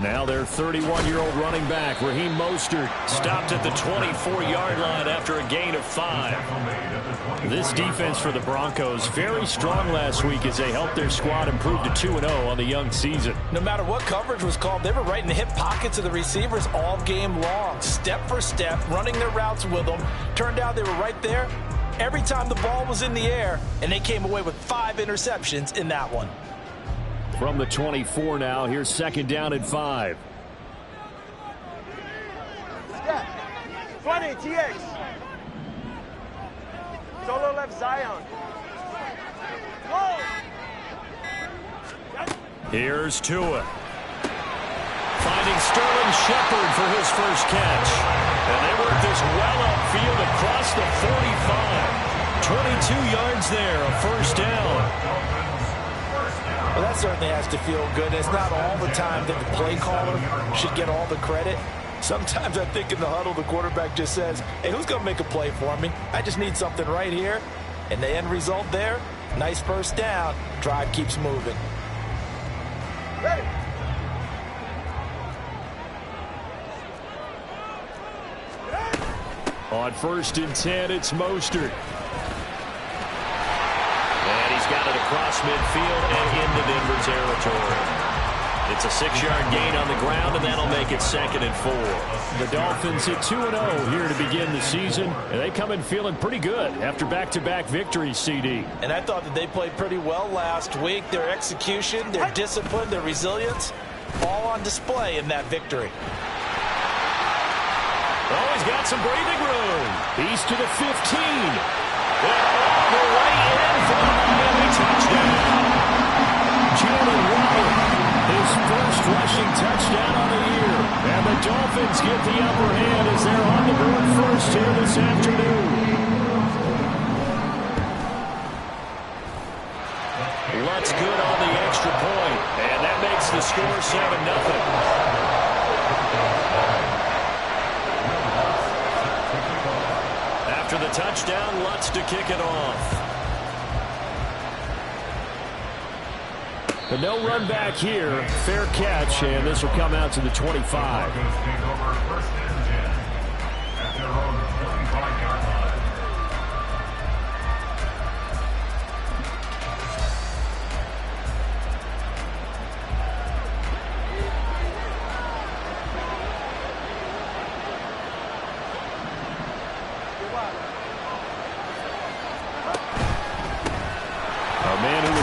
Now their 31-year-old running back, Raheem Mostert, stopped at the 24-yard line after a gain of 5. This defense for the Broncos, very strong last week as they helped their squad improve to 2-0 on the young season. No matter what coverage was called, they were right in the hip pockets of the receivers all game long. Step for step, running their routes with them. Turned out they were right there every time the ball was in the air, and they came away with 5 interceptions in that one. From the 24 now, here's second down and 5. Step. 20, TX. Solo left Zion. Go. Here's Tua. Finding Sterling Shepard for his first catch. And they work this well upfield across the 45. 22 yards there, a first down. Well, that certainly has to feel good. It's not all the time that the play caller should get all the credit. Sometimes I think in the huddle, the quarterback just says, hey, who's going to make a play for me? I just need something right here. And the end result there, nice first down. Drive keeps moving. Ready. On 1st and 10, it's Mostert. And he's got it across midfield and into Denver territory. It's a 6-yard gain on the ground, and that'll make it 2nd and 4. The Dolphins at 2-0 here to begin the season, and they come in feeling pretty good after back-to-back victories, CD. And I thought that they played pretty well last week. Their execution, their discipline, their resilience, all on display in that victory. Oh, he's got some breathing room. He's to the 15. And all the way in for the Miami touchdown. Jalen Waddle, his first rushing touchdown on the year. And the Dolphins get the upper hand as they're on the board first here this afternoon. Lutz good on the extra point. And that makes the score 7-0. After the touchdown, Lutz to kick it off. But no run back here. Fair catch, and this will come out to the 25.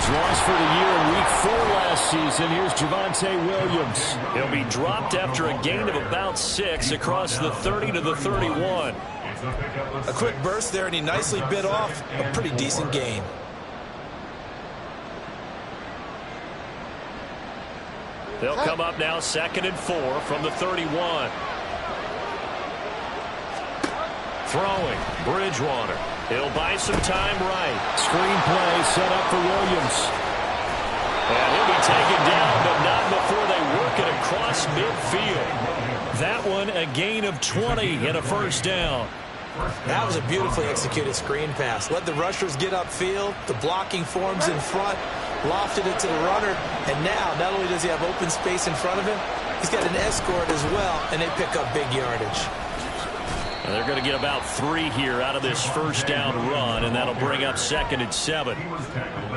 Lost for the year in Week 4 last season. Here's Javonte Williams. He'll be dropped after a gain of about 6 across the 30 to the 31. A quick burst there, and he nicely bit off a pretty decent gain. They'll come up now 2nd and 4 from the 31. Throwing, Bridgewater. He'll buy some time right. Screen play set up for Williams. And he'll be taken down, but not before they work it across midfield. That one a gain of 20 and a first down. That was a beautifully executed screen pass. Let the rushers get upfield. The blocking forms in front. Lofted it to the runner. And now, not only does he have open space in front of him, he's got an escort as well, and they pick up big yardage. And they're going to get about 3 here out of this first down run, and that'll bring up 2nd and 7.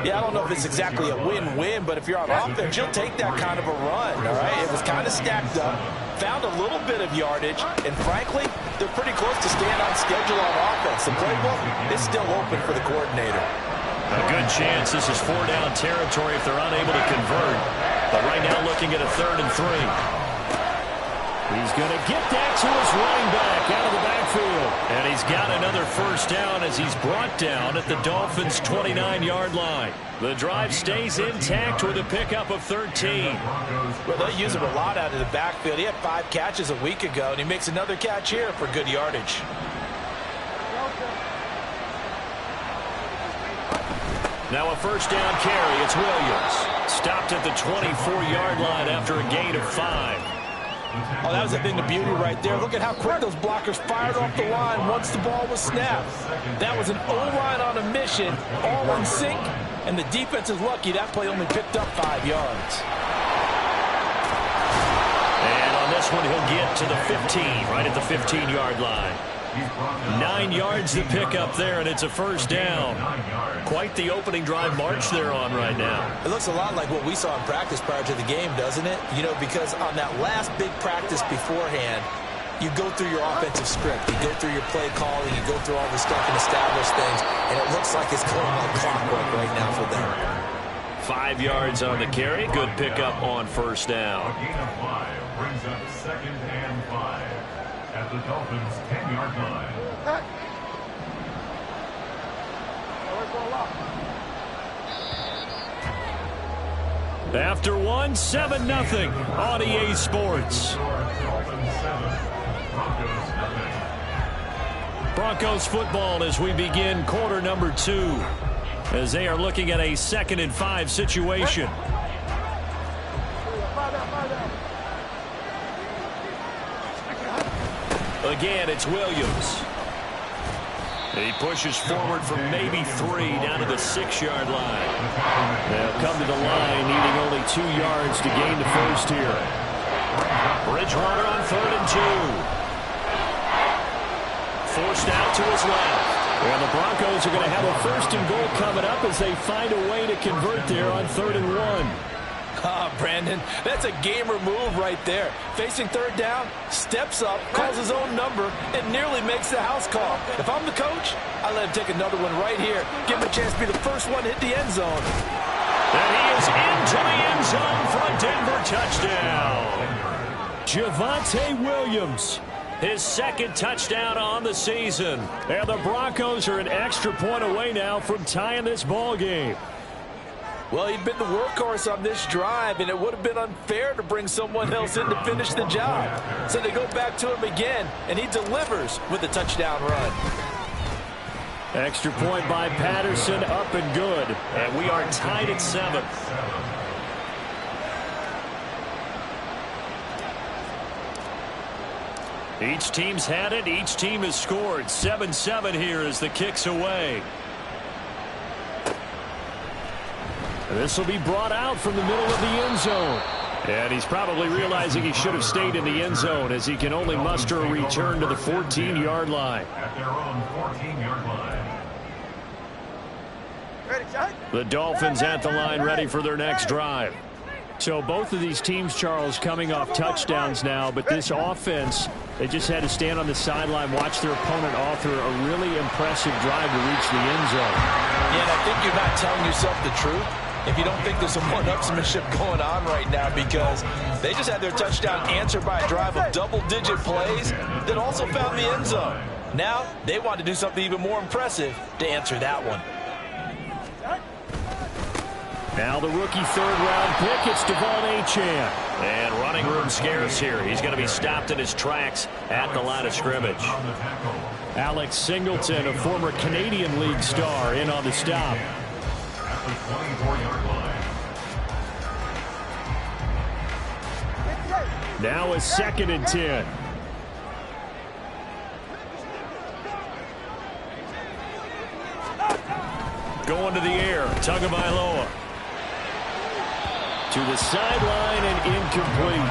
Yeah, I don't know if it's exactly a win-win, but if you're on offense, you'll take that kind of a run, all right? It was kind of stacked up, found a little bit of yardage, and frankly, they're pretty close to staying on schedule on offense. The playbook is still open for the coordinator. A good chance this is 4-down territory if they're unable to convert. But right now looking at a 3rd and 3. He's going to get that to his running back out of the backfield. And he's got another first down as he's brought down at the Dolphins' 29-yard line. The drive stays intact with a pickup of 13. Well, they use him a lot out of the backfield. He had 5 catches a week ago, and he makes another catch here for good yardage. Now a first down carry. It's Williams. Stopped at the 24-yard line after a gain of 5. Oh, that was a thing of beauty right there. Look at how quick those blockers fired off the line once the ball was snapped. That was an O-line on a mission, all in sync, and the defense is lucky that play only picked up 5 yards. this one, he'll get to the 15, right at the 15-yard line. 9 yards to pick up there, and it's a first down. Quite the opening drive march they're on right now. It looks a lot like what we saw in practice prior to the game, doesn't it? You know, because on that last big practice beforehand, you go through your offensive script. You go through your play calling. You go through all the stuff and establish things, and it looks like it's going like clockwork right now for them. 5 yards on the carry. Good pickup on first down. A gain of 5 brings up 2nd and 5 at the Dolphins' 10-yard line. After 1, 7-0 on EA Sports. Broncos football as we begin quarter number 2, as they are looking at a 2nd and 5 situation. Again, it's Williams. He pushes forward from maybe 3 down to the 6-yard line. They'll come to the line needing only 2 yards to gain the first here. Bridgewater on 3rd and 2. Forced out to his left. And the Broncos are going to have a 1st and goal coming up as they find a way to convert there on 3rd and 1. Brandon, that's a gamer move right there. Facing 3rd down, steps up, calls his own number, and nearly makes the house call. If I'm the coach, I let him take another one right here. Give him a chance to be the first one to hit the end zone. And he is into the end zone for a Denver touchdown. Javonte Williams, his 2nd touchdown on the season. And the Broncos are an extra point away now from tying this ball game. Well, he'd been the workhorse on this drive, and it would have been unfair to bring someone else in to finish the job. So they go back to him again, and he delivers with a touchdown run. Extra point by Patterson, up and good. And we are tied at 7. Each team's had it. Each team has scored. 7-7 here as the kick's away. This will be brought out from the middle of the end zone. And he's probably realizing he should have stayed in the end zone as he can only muster a return to the 14-yard line. At their own 14-yard line. The Dolphins at the line ready for their next drive. So both of these teams, Charles, coming off touchdowns now, but this offense, they just had to stand on the sideline, watch their opponent author a really impressive drive to reach the end zone. Yeah, and I think you're not telling yourself the truth if you don't think there's some one-upsmanship going on right now, because they just had their touchdown answered by a drive of double-digit plays that also found the end zone. Now they want to do something even more impressive to answer that one. Now the rookie 3rd-round pick, it's Devon Achane. And running room scarce here. He's going to be stopped in his tracks at the line of scrimmage. Alex Singleton, a former Canadian League star, in on the stop. At the 24-yard line. Now a 2nd and 10. Going to the air, Tagovailoa. To the sideline and incomplete.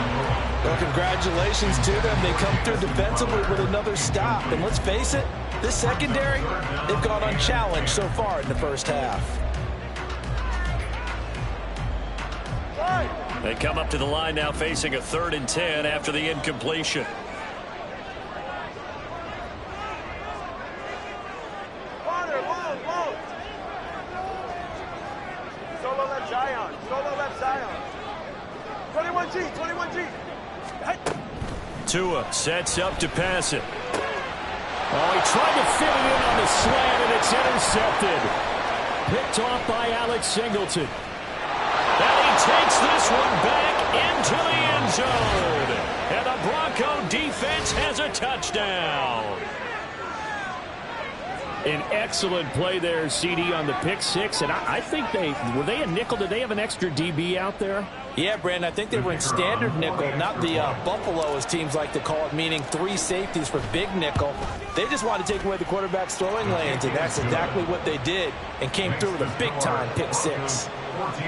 Well, congratulations to them. They come through defensively with another stop. And let's face it, this secondary, they've gone unchallenged so far in the first half. They come up to the line now facing a 3rd and 10 after the incompletion. Solo left Zion. Solo left Zion. 21G. 21G. Tua sets up to pass it. Oh, he tried to fit it in on the slant, and it's intercepted. Picked off by Alex Singleton. And he takes this one back into the end zone. And the Bronco defense has a touchdown. An excellent play there, CD, on the pick 6. And I think were they a nickel? Did they have an extra DB out there? Yeah, Brandon, I think they were in standard nickel, not the Buffalo, as teams like to call it, meaning 3 safeties for big nickel. They just wanted to take away the quarterback's throwing lanes, and that's exactly what they did, and came through with a big-time pick 6.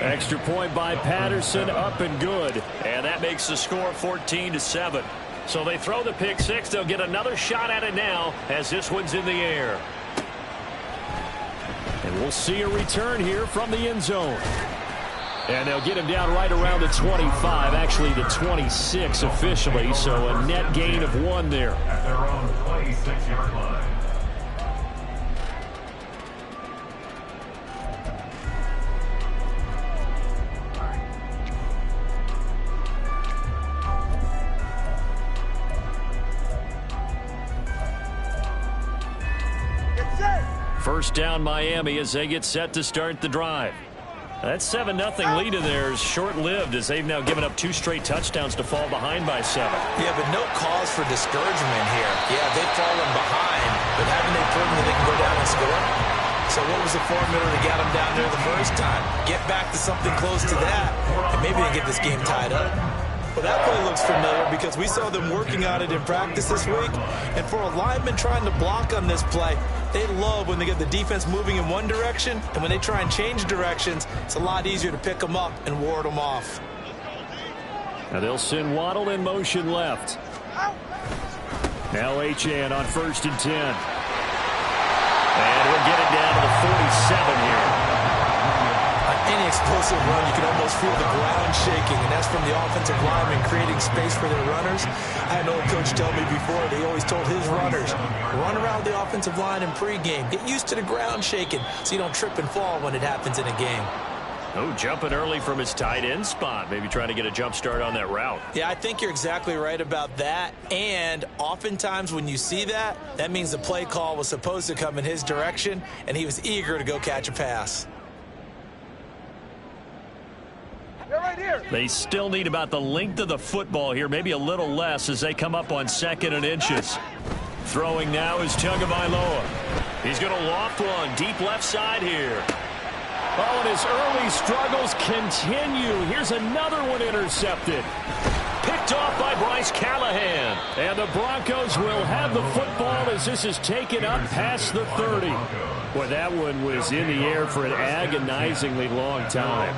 Extra point by Patterson, up and good. And that makes the score 14-7. So they throw the pick six. They'll get another shot at it now as this one's in the air. And we'll see a return here from the end zone. And they'll get him down right around the 25, actually the 26 officially, so a net gain of 1 there. At their own 26-yard line. First down Miami as they get set to start the drive. That 7-0 lead of theirs short-lived as they've now given up 2 straight touchdowns to fall behind by 7. Yeah, but no cause for discouragement here. Yeah, they've fallen behind, but haven't they proven that they can go down and score? So what was the formula to get them down there the first time? Get back to something close to that, and maybe they get this game tied up. Well, that play looks familiar because we saw them working on it in practice this week. And for a lineman trying to block on this play, they love when they get the defense moving in one direction. And when they try and change directions, it's a lot easier to pick them up and ward them off. Now they'll send Waddle in motion left. Now Achane on 1st and 10. And we'll get it down to the 47 here. Any explosive run, you can almost feel the ground shaking, and that's from the offensive linemen creating space for their runners. I had an old coach tell me before, they always told his runners, run around the offensive line in pregame. Get used to the ground shaking so you don't trip and fall when it happens in a game. Oh, jumping early from his tight end spot. Maybe trying to get a jump start on that route. Yeah, I think you're exactly right about that. And oftentimes when you see that, that means the play call was supposed to come in his direction, and he was eager to go catch a pass. They still need about the length of the football here, maybe a little less as they come up on 2nd and inches. Throwing now is Tagovailoa. He's going to loft one deep left side here. Oh, and his early struggles continue. Here's another one intercepted. Picked off by Bryce Callahan. And the Broncos will have the football as this is taken up past the 30. Boy, that one was in the air for an agonizingly long time.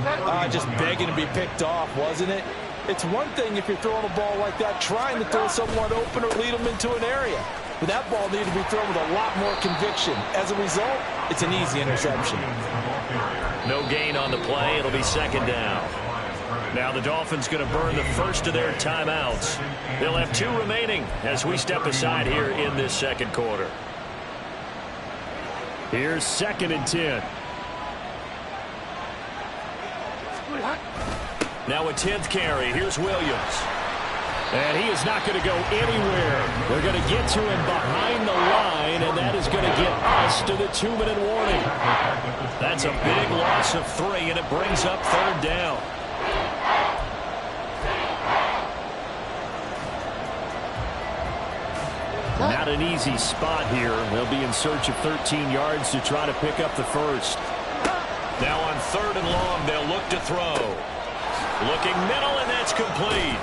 Just begging to be picked off, wasn't it? It's one thing if you're throwing a ball like that, trying to throw someone open or lead them into an area. But that ball needed to be thrown with a lot more conviction. As a result, it's an easy interception. No gain on the play. It'll be 2nd down. Now the Dolphins going to burn the first of their timeouts. They'll have 2 remaining as we step aside here in this 2nd quarter. Here's 2nd and 10. Now a 10th carry. Here's Williams. And he is not going to go anywhere. They're going to get to him behind the line, and that is going to get us to the 2-minute warning. That's a big loss of 3, and it brings up 3rd down. Not an easy spot here. They'll be in search of 13 yards to try to pick up the first. Now on 3rd and long, they'll look to throw. Looking middle, and that's complete.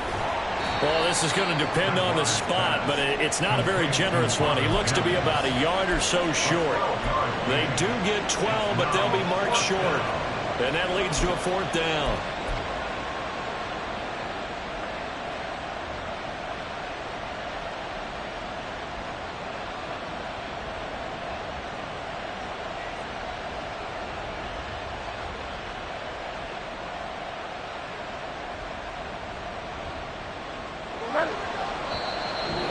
Well, this is going to depend on the spot, but it's not a very generous one. He looks to be about a yard or so short. They do get 12, but they'll be marked short. And that leads to a 4th down.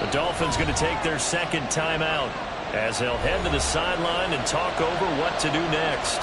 The Dolphins going to take their 2nd timeout as they'll head to the sideline and talk over what to do next.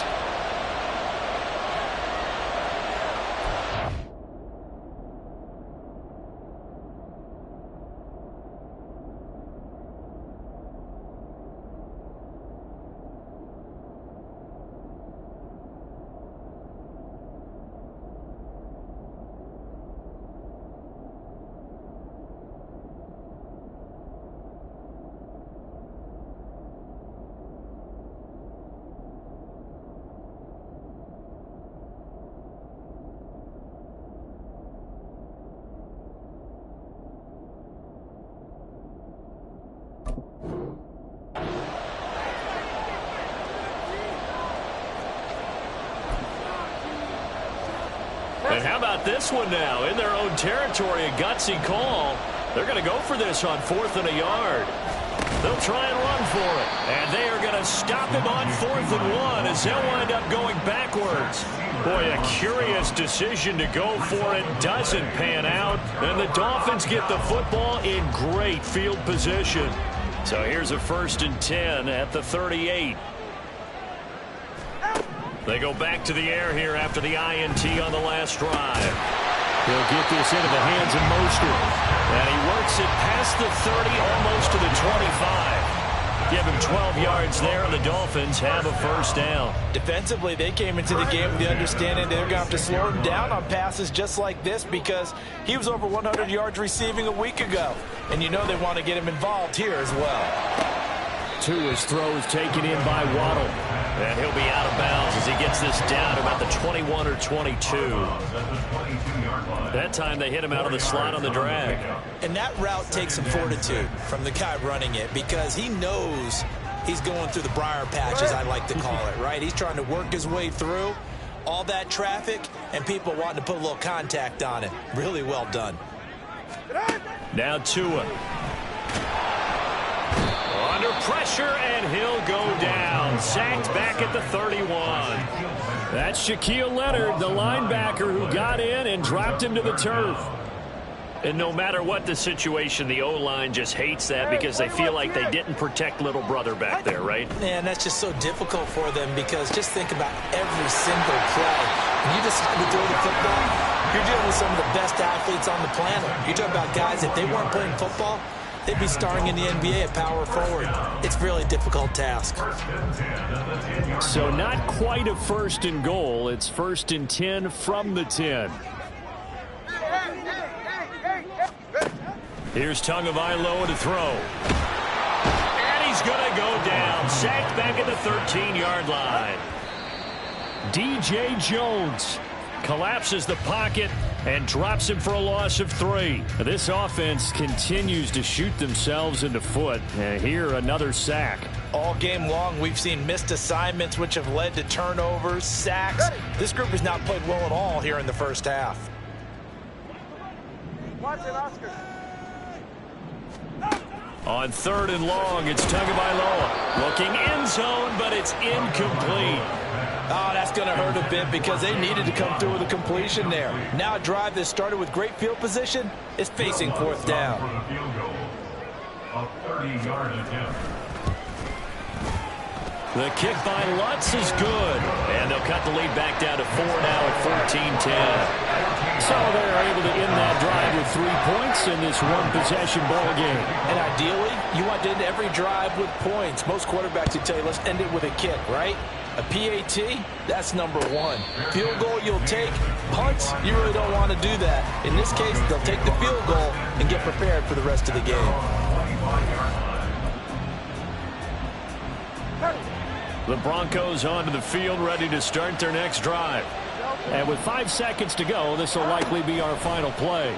And how about this one now? In their own territory, a gutsy call. They're going to go for this on 4th and a yard. They'll try and run for it. And they are going to stop him on 4th and 1 as they'll wind up going backwards. Boy, a curious decision to go for it. Doesn't pan out. And the Dolphins get the football in great field position. So here's a 1st and 10 at the 38. They go back to the air here after the INT on the last drive. He'll get this into the hands of Mostert. And he works it past the 30, almost to the 25. Give him 12 yards there, and the Dolphins have a 1st down. Defensively, they came into the game with the understanding they're going to have to slow him down on passes just like this because he was over 100 yards receiving a week ago. And you know they want to get him involved here as well. Tua's throw is taken in by Waddle. And he'll be out of bounds as he gets this down to about the 21 or 22. That time they hit him out of the slot on the drag. And that route takes some fortitude from the guy running it because he knows he's going through the briar patch, as I like to call it, right? He's trying to work his way through all that traffic and people wanting to put a little contact on it. Really well done. Now Tua. Under pressure, and he'll go down. Sacked back at the 31. That's Shaquille Leonard, the linebacker who got in and dropped him to the turf. And no matter what the situation, the O-line just hates that because they feel like they didn't protect little brother back there, right? Man, that's just so difficult for them because just think about every single play. When you decide to throw the football, you're dealing with some of the best athletes on the planet. You're talking about guys, if they weren't playing football, they'd be starring in the NBA at power forward. It's a really difficult task. So not quite a 1st and goal. It's 1st and 10 from the 10. Here's Tagovailoa to throw. And he's going to go down. Sacked back at the 13-yard line. DJ Jones collapses the pocket and drops him for a loss of 3. This offense continues to shoot themselves in the foot. And here, another sack. All game long, we've seen missed assignments, which have led to turnovers, sacks. This group has not played well at all here in the first half. Watch it, Oscar. On 3rd and long, it's Tagovailoa. Looking end zone, but it's incomplete. Oh, that's going to hurt a bit because they needed to come through with a completion there. Now a drive that started with great field position is facing 4th down. A 30-yard attempt. The kick by Lutz is good. And they'll cut the lead back down to 4 now at 14-10. So they're able to end that drive with 3 points in this one-possession ball game. And ideally, you want to end every drive with points. Most quarterbacks would tell you, let's end it with a kick, right? A PAT, that's number 1. Field goal you'll take. Punts, you really don't want to do that. In this case, they'll take the field goal and get prepared for the rest of the game. The Broncos onto the field, ready to start their next drive. And with 5 seconds to go, this will likely be our final play.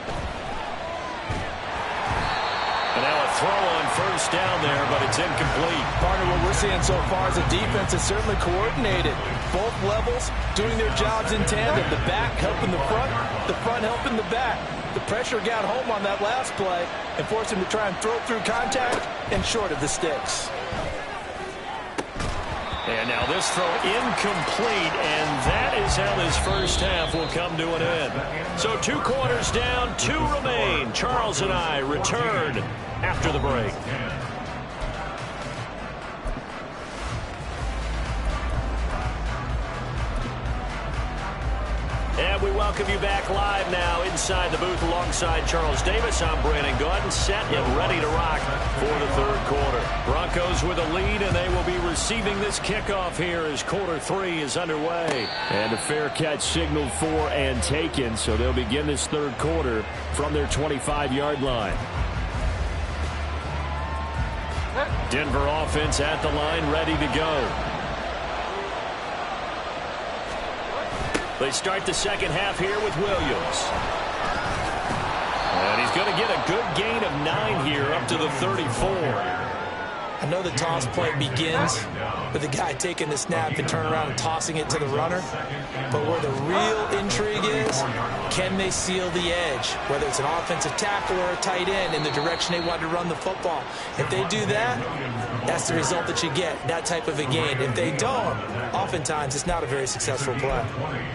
And now a throw on 1st down there, but it's incomplete. Partner, what we're seeing so far is a defense that's certainly coordinated. Both levels doing their jobs in tandem. The back helping the front helping the back. The pressure got home on that last play and forced him to try and throw through contact and short of the sticks. And now this throw incomplete, and that is how this first half will come to an end. So 2 quarters down, 2 remain. Charles and I return after the break. And we welcome you back live now inside the booth alongside Charles Davis. I'm Brandon Gordon, set and ready to rock for the 3rd quarter. Broncos with a lead, and they will be receiving this kickoff here as quarter 3 is underway. And a fair catch signaled for and taken, so they'll begin this 3rd quarter from their 25-yard line. Denver offense at the line, ready to go. They start the second half here with Williams. And he's going to get a good gain of 9 here up to the 34. I know the toss play begins with the guy taking the snap and turn around and tossing it to the runner. But where the real intrigue is, can they seal the edge? Whether it's an offensive tackle or a tight end in the direction they want to run the football. If they do that, that's the result that you get, that type of a game. If they don't, oftentimes it's not a very successful play.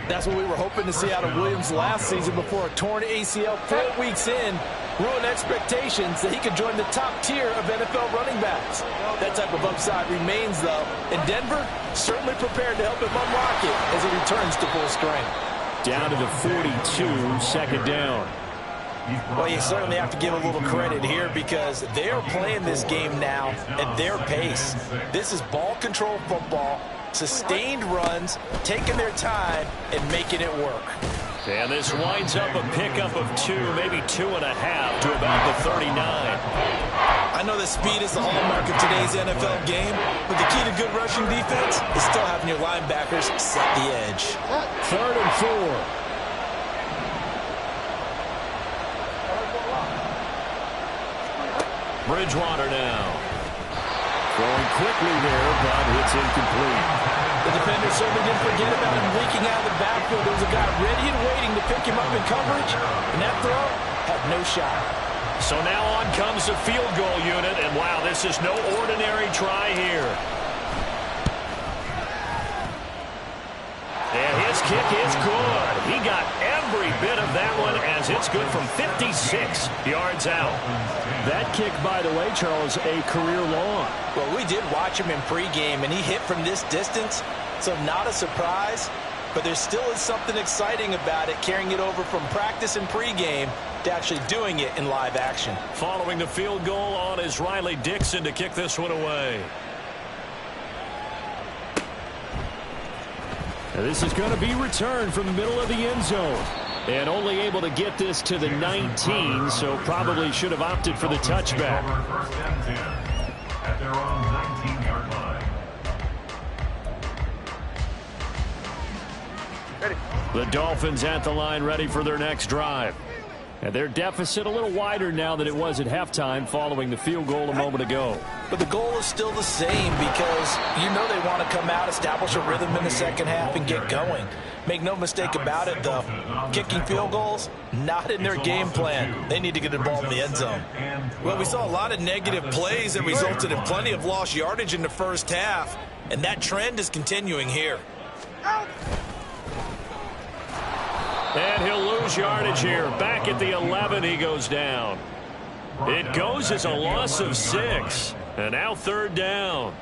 That's what we were hoping to see out of Williams last season before a torn ACL 4 weeks in, ruined expectations that he could join the top tier of NFL running backs. That type of upside remains, though, and Denver certainly prepared to help him unlock it as he returns to full strength. Down to the 42, second down. Well, you certainly have to give a little credit here because they are playing this game now at their pace. This is ball control football, sustained runs, taking their time, and making it work. And this winds up a pickup of 2, maybe 2.5 to about the 39. I know that speed is the hallmark of today's NFL game, but the key to good rushing defense is still having your linebackers set the edge. 3rd and 4. Bridgewater now. Going quickly there, but it's incomplete. The defender certainly didn't forget about him leaking out of the backfield. There was a guy ready and waiting to pick him up in coverage, and that throw had no shot. So now on comes the field goal unit, and wow, this is no ordinary try here. And his kick is good. He got every bit of that one as it's good from 56 yards out. That kick, by the way, Charles, a career long. Well, we did watch him in pregame, and he hit from this distance, so not a surprise. But there still is something exciting about it, carrying it over from practice and pregame to actually doing it in live action. Following the field goal on is Riley Dixon to kick this one away. Now this is going to be returned from the middle of the end zone. And only able to get this to the 19, so probably should have opted for the touchback. First and 10 at their own 19-yard line. The Dolphins at the line ready for their next drive. And their deficit a little wider now than it was at halftime following the field goal a moment ago. But the goal is still the same because you know they want to come out, establish a rhythm in the second half, and get going. Make no mistake about it, though. Kicking field goals, not in their game plan. They need to get the ball in the end zone. Well, we saw a lot of negative plays that resulted in plenty of lost yardage in the first half, and that trend is continuing here. And he'll lose yardage here. Back at the 11, he goes down. It goes as a loss of 6. And now 3rd down.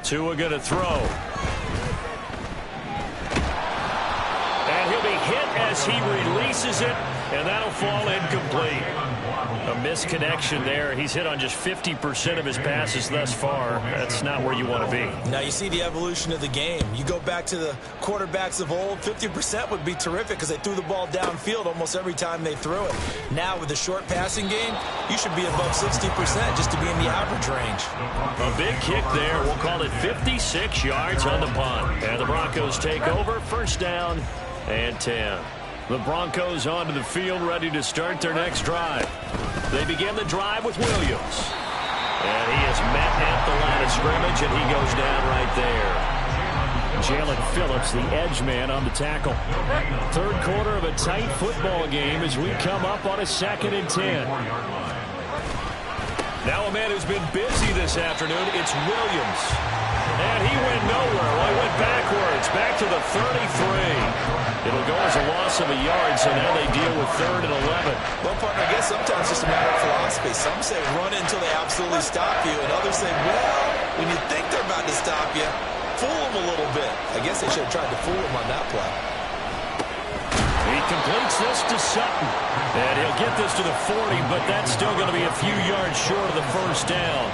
Tua going to throw. And he'll be hit as he releases it, and that'll fall incomplete. A misconnection there. He's hit on just 50% of his passes thus far. That's not where you want to be. Now you see the evolution of the game. You go back to the quarterbacks of old, 50% would be terrific because they threw the ball downfield almost every time they threw it. Now with the short passing game, you should be above 60% just to be in the average range. A big kick there. We'll call it 56 yards on the punt. And the Broncos take over. 1st down and 10. The Broncos onto the field, ready to start their next drive. They begin the drive with Williams. And he is met at the line of scrimmage, and he goes down right there. Jalen Phillips, the edge man, on the tackle. 3rd quarter of a tight football game as we come up on a 2nd and 10. Now a man who's been busy this afternoon, it's Williams. And he went nowhere. Well, he went backwards, back to the 33. It'll go as a loss of a yard, so now they deal with 3rd and 11. Well, partner, I guess sometimes it's just a matter of philosophy. Some say run it until they absolutely stop you, and others say, well, when you think they're about to stop you, fool them a little bit. I guess they should have tried to fool him on that play. He completes this to Sutton. And he'll get this to the 40, but that's still going to be a few yards short of the 1st down.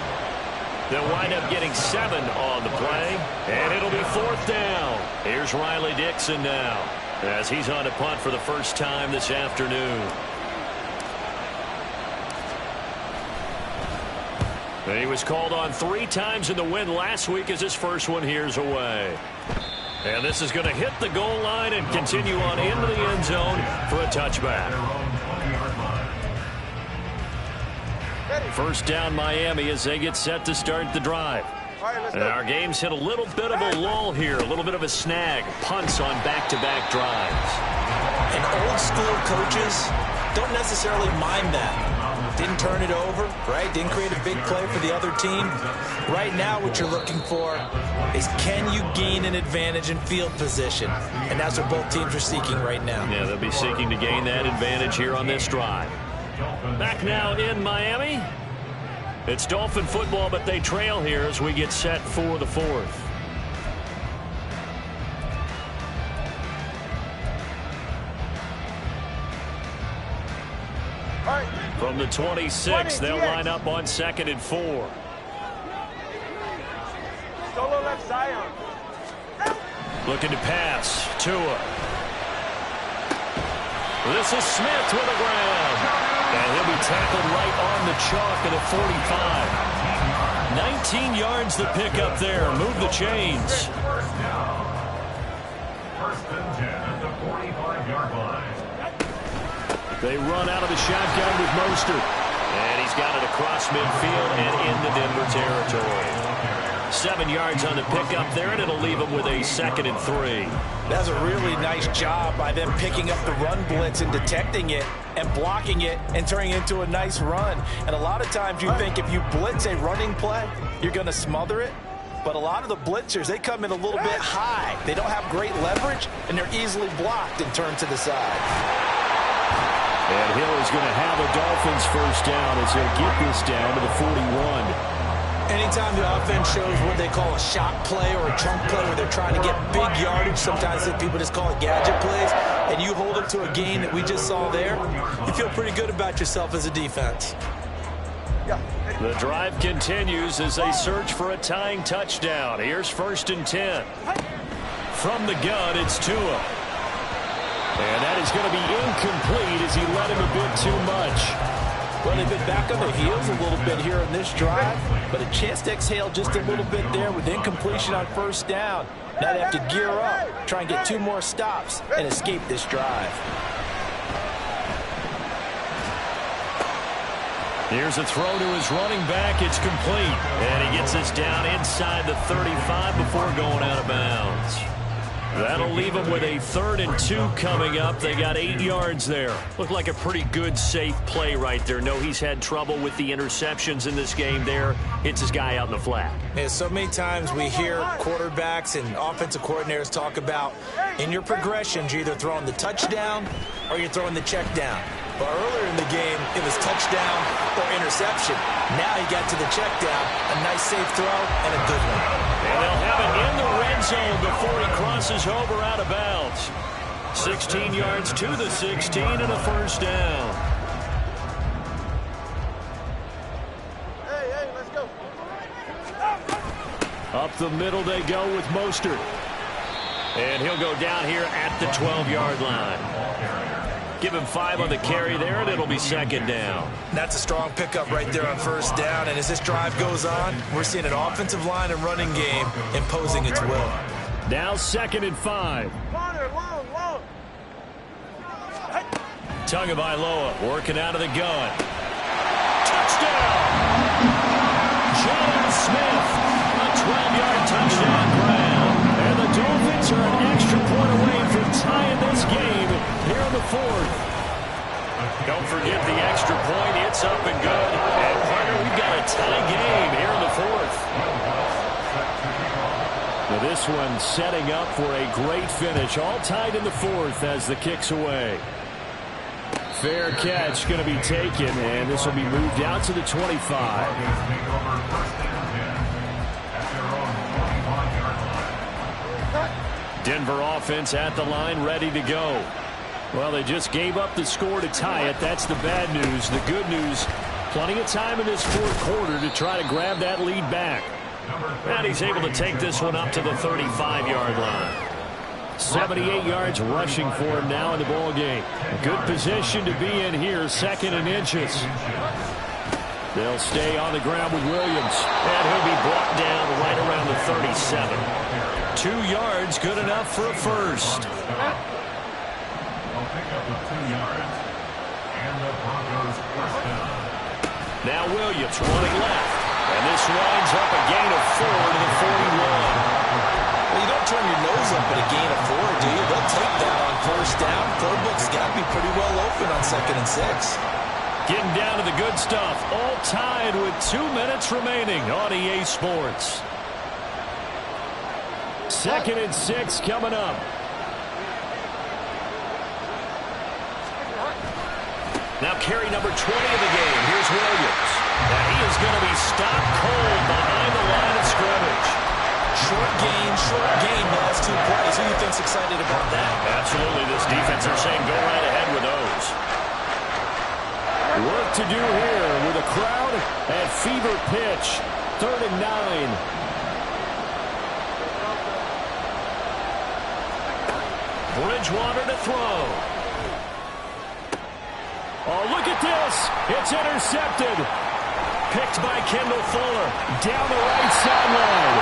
They'll wind up getting 7 on the play, and it'll be 4th down. Here's Riley Dixon now, as he's on to punt for the first time this afternoon. He was called on 3 times in the win last week as his first one here's away. And this is going to hit the goal line and continue on into the end zone for a touchback. First down Miami as they get set to start the drive. And our game's hit a little bit of a lull here, a little bit of a snag. Punts on back-to-back drives. And old school coaches don't necessarily mind that. Didn't turn it over, right? Didn't create a big play for the other team. Right now what you're looking for is can you gain an advantage in field position? And that's what both teams are seeking right now. Yeah, they'll be seeking to gain that advantage here on this drive. Back now in Miami. It's Dolphin football, but they trail here as we get set for the 4th. From the 26, they'll line up on 2nd and 4. Solo left Zion. Looking to pass. Tua. This is Smith with the ground. And he'll be tackled right on the chalk at the 45. 19 yards to pick up there. Move the chains. First and 10 at the 45-yard line. They run out of the shotgun with Mostert. And he's got it across midfield and into Denver territory. 7 yards on the pickup there, and it'll leave him with a 2nd and 3. That's a really nice job by them picking up the run blitz and detecting it and blocking it and turning it into a nice run. And a lot of times you think if you blitz a running play, you're going to smother it. But a lot of the blitzers, they come in a little bit high. They don't have great leverage, and they're easily blocked and turned to the side. And Hill is going to have a Dolphins first down as he'll get this down to the 41. Anytime the offense shows what they call a shot play or a chunk play where they're trying to get big yardage, sometimes people just call it gadget plays, and you hold them to a gain that we just saw there, you feel pretty good about yourself as a defense. The drive continues as they search for a tying touchdown. Here's 1st and 10. From the gun, it's Tua. And that is going to be incomplete as he led him a bit too much. Well, they've been back on their heels a little bit here in this drive, but a chance to exhale just a little bit there with incompletion on first down. Now they have to gear up, try and get 2 more stops, and escape this drive. Here's a throw to his running back. It's complete. And he gets this down inside the 35 before going out of bounds. That'll leave them with a 3rd and 2 coming up. They got 8 yards there. Looked like a pretty good, safe play right there. No, he's had trouble with the interceptions in this game there. Hits his guy out in the flat. Yeah, so many times we hear quarterbacks and offensive coordinators talk about in your progressions, you're either throwing the touchdown or you're throwing the check down. But earlier in the game, it was touchdown or interception. Now he got to the check down, a nice safe throw, and a good one. And they'll have it in the red zone before he crosses over out of bounds. 16 yards to the 16 and a first down. Hey, let's go. Up the middle they go with Mostert. And he'll go down here at the 12-yard line. Give him 5 on the carry there, and it'll be 2nd down. That's a strong pickup right there on first down. And as this drive goes on, we're seeing an offensive line and running game imposing its will. Now 2nd and 5. Corner, long. Tagovailoa working out of the gun. Touchdown! John Smith, a 12-yard touchdown grab. And the Dolphins are an extra point away from tying this game here in the 4th. Don't forget the extra point. It's up and good. And, partner, we've got a tie game here in the 4th. Now this one setting up for a great finish. All tied in the 4th as the kick's away. Fair catch going to be taken, and this will be moved out to the 25. Denver offense at the line, ready to go. Well, they just gave up the score to tie it. That's the bad news. The good news, plenty of time in this 4th quarter to try to grab that lead back. And he's able to take this one up to the 35-yard line. 78 yards rushing for him now in the ball game. Good position to be in here, 2nd and inches. They'll stay on the ground with Williams. And he'll be brought down right around the 37. 2 yards, good enough for a first. I'll pick up with 2 yards. And the Broncos first down. Now Williams running left. And this winds up a gain of 4 to the 41. Well, you don't turn your nose up at a gain of 4, do you? They'll take that on first down. Playbook's got to be pretty well open on 2nd and 6. Getting down to the good stuff. All tied with 2 minutes remaining on EA Sports. 2nd and 6 coming up. Now carry number 20 of the game. Here's Williams. And he is going to be stopped cold behind the line of scrimmage. Short gain the last 2 plays. Who do you think's excited about that? Absolutely. This defense are saying go right ahead with those. Work to do here with a crowd at fever pitch. 3rd and 9. Bridgewater to throw. Oh, look at this. It's intercepted. Picked by Kendall Fuller. Down the right sideline.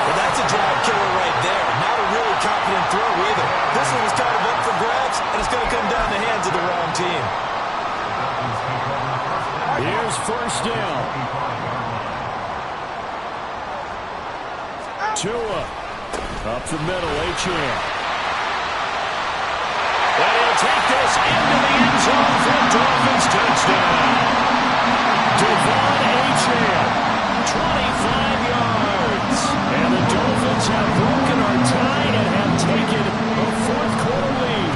Well, that's a drive killer right there. Not a really confident throw either. This one was kind of up for grabs, and it's going to come down the hands of the wrong team. Here's first down. Tua. Up the middle, Achane. And he'll take this into the end zone for a Dolphins touchdown. Devon Achane, 25 yards. And the Dolphins have broken our tie and have taken a 4th quarter lead.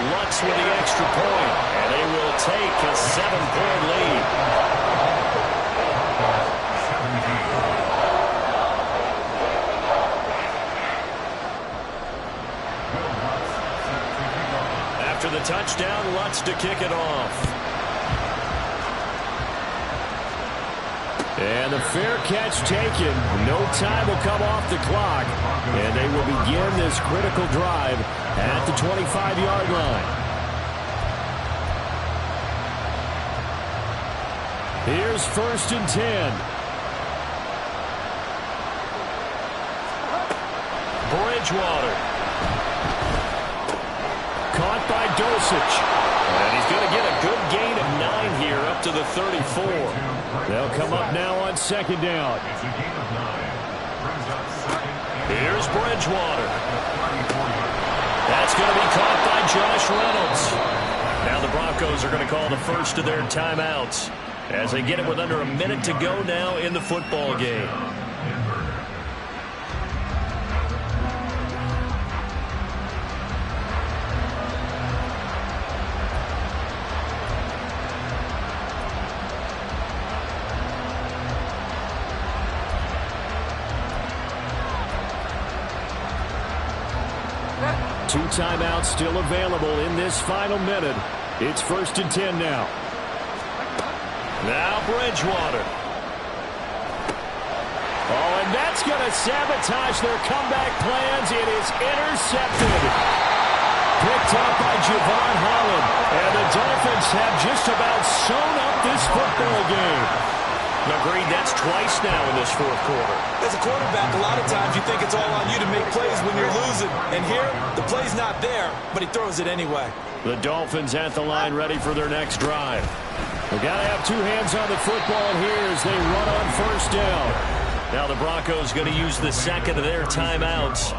Lutz with the extra point, and they will take a 7-point lead. After the touchdown, Lutz to kick it off. And the fair catch taken. No time will come off the clock. And they will begin this critical drive at the 25-yard line. Here's 1st and 10. Bridgewater. Caught by Dosich. And he's going to get a good gain of 9 here up to the 34. They'll come up now on 2nd down. It's a gain of 9. Brings up 2nd. Here's Bridgewater. That's going to be caught by Josh Reynolds. Now the Broncos are going to call the first of their timeouts as they get it with under a minute to go now in the football game. 2 timeouts still available in this final minute. It's 1st and 10 now. Now Bridgewater. Oh, and that's going to sabotage their comeback plans. It is intercepted. Picked up by Javon Holland. And the Dolphins have just about sewn up this football game. Agreed, that's twice now in this 4th quarter. As a quarterback, a lot of times you think it's all on you to make plays when you're losing. And here, the play's not there, but he throws it anyway. The Dolphins at the line ready for their next drive. They've got to have 2 hands on the football here as they run on 1st down. Now the Broncos going to use the 2nd of their timeouts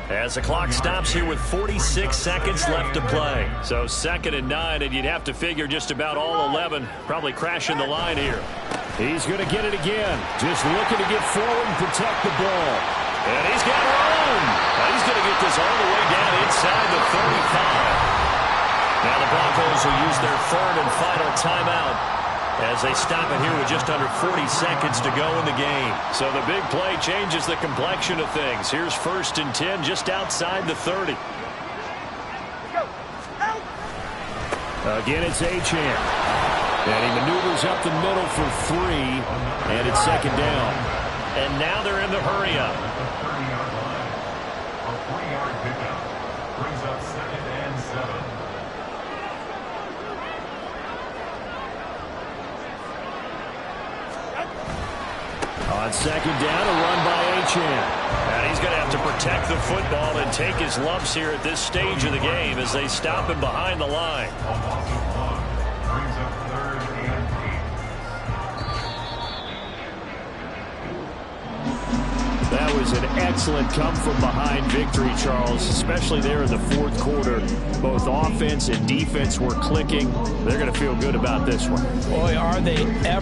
as the clock stops here with 46 seconds left to play. So 2nd and 9, and you'd have to figure just about all 11 probably crashing the line here. He's going to get it again. Just looking to get forward and protect the ball. And he's got room. He's going to get this all the way down inside the 35. Now the Broncos will use their 3rd and final timeout as they stop it here with just under 40 seconds to go in the game. So the big play changes the complexion of things. Here's 1st and 10 just outside the 30. Again, it's Achane. And he maneuvers up the middle for 3, and it's 2nd down. And now they're in the hurry up. A 3-yard pickup brings up 2nd and 7. On second down, a run by Achane. And he's going to have to protect the football and take his lumps here at this stage of the game as they stop him behind the line. Brings up 3rd and 8. That was an excellent come-from-behind victory, Charles, especially there in the fourth quarter. Both offense and defense were clicking. They're going to feel good about this one. Boy, are they ever.